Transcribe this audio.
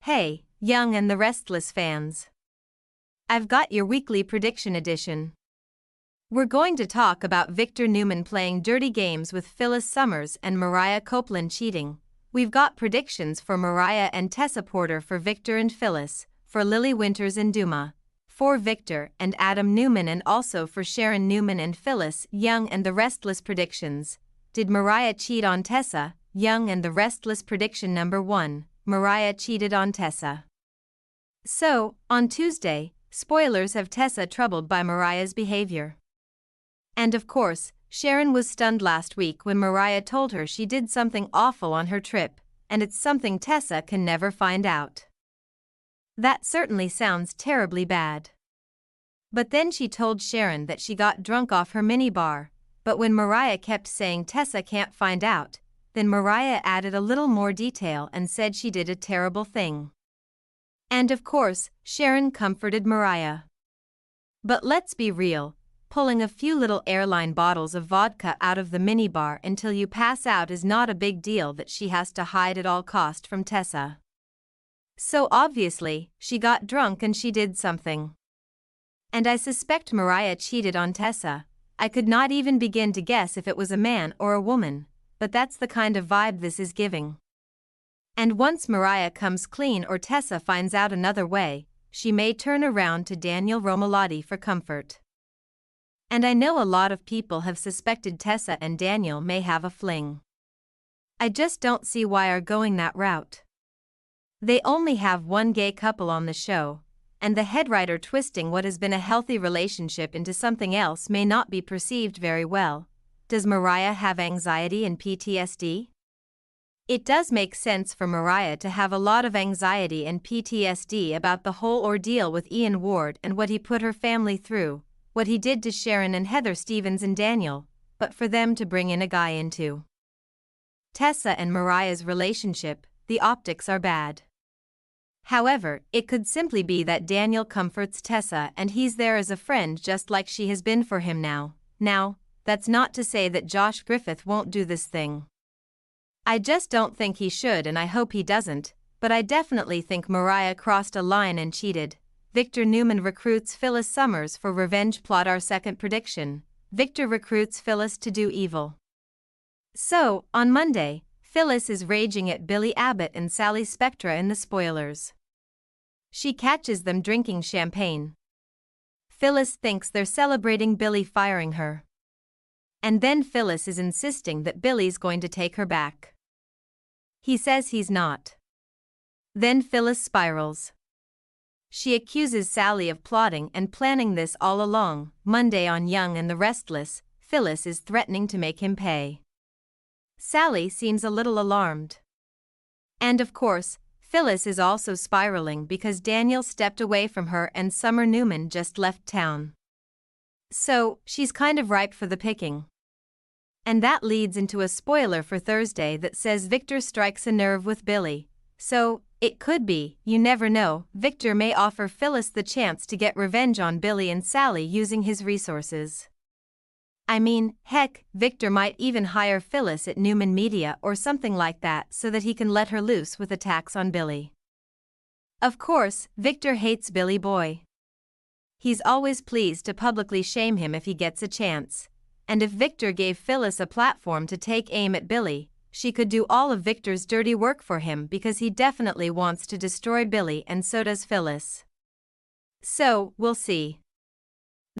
Hey, Young and the Restless fans. I've got your weekly prediction edition. We're going to talk about Victor Newman playing dirty games with Phyllis Summers and Mariah Copeland cheating. We've got predictions for Mariah and Tessa Porter, for Victor and Phyllis, for Lily Winters and Duma, for Victor and Adam Newman, and also for Sharon Newman and Phyllis. Young and the Restless predictions. Did Mariah cheat on Tessa? Young and the Restless prediction number 1. Mariah cheated on Tessa. So, on Tuesday, spoilers have Tessa troubled by Mariah's behavior. And of course, Sharon was stunned last week when Mariah told her she did something awful on her trip, and it's something Tessa can never find out. That certainly sounds terribly bad. But then she told Sharon that she got drunk off her minibar, but when Mariah kept saying Tessa can't find out, then Mariah added a little more detail and said she did a terrible thing. And of course, Sharon comforted Mariah. But let's be real, pulling a few little airline bottles of vodka out of the minibar until you pass out is not a big deal that she has to hide at all cost from Tessa. So obviously, she got drunk and she did something. And I suspect Mariah cheated on Tessa. I could not even begin to guess if it was a man or a woman, but that's the kind of vibe this is giving. And once Mariah comes clean or Tessa finds out another way, she may turn around to Daniel Romalotti for comfort. And I know a lot of people have suspected Tessa and Daniel may have a fling. I just don't see why are going that route. They only have one gay couple on the show, and the head writer twisting what has been a healthy relationship into something else may not be perceived very well. Does Mariah have anxiety and PTSD? It does make sense for Mariah to have a lot of anxiety and PTSD about the whole ordeal with Ian Ward and what he put her family through, what he did to Sharon and Heather Stevens and Daniel, but for them to bring in a guy into Tessa and Mariah's relationship, the optics are bad. However, it could simply be that Daniel comforts Tessa and he's there as a friend just like she has been for him now. Now, that's not to say that Josh Griffith won't do this thing. I just don't think he should, and I hope he doesn't, but I definitely think Mariah crossed a line and cheated. Victor Newman recruits Phyllis Summers for revenge plot. Our second prediction. Victor recruits Phyllis to do evil. So, on Monday, Phyllis is raging at Billy Abbott and Sally Spectra in the spoilers. She catches them drinking champagne. Phyllis thinks they're celebrating Billy firing her. And then Phyllis is insisting that Billy's going to take her back. He says he's not. Then Phyllis spirals. She accuses Sally of plotting and planning this all along. Monday on Young and the Restless, Phyllis is threatening to make him pay. Sally seems a little alarmed. And of course, Phyllis is also spiraling because Daniel stepped away from her and Summer Newman just left town. So, she's kind of ripe for the picking. And that leads into a spoiler for Thursday that says Victor strikes a nerve with Billy. So, it could be, you never know, Victor may offer Phyllis the chance to get revenge on Billy and Sally using his resources. I mean, heck, Victor might even hire Phyllis at Newman Media or something like that so that he can let her loose with attacks on Billy. Of course, Victor hates Billy Boy. He's always pleased to publicly shame him if he gets a chance. And if Victor gave Phyllis a platform to take aim at Billy, she could do all of Victor's dirty work for him because he definitely wants to destroy Billy, and so does Phyllis. So, we'll see.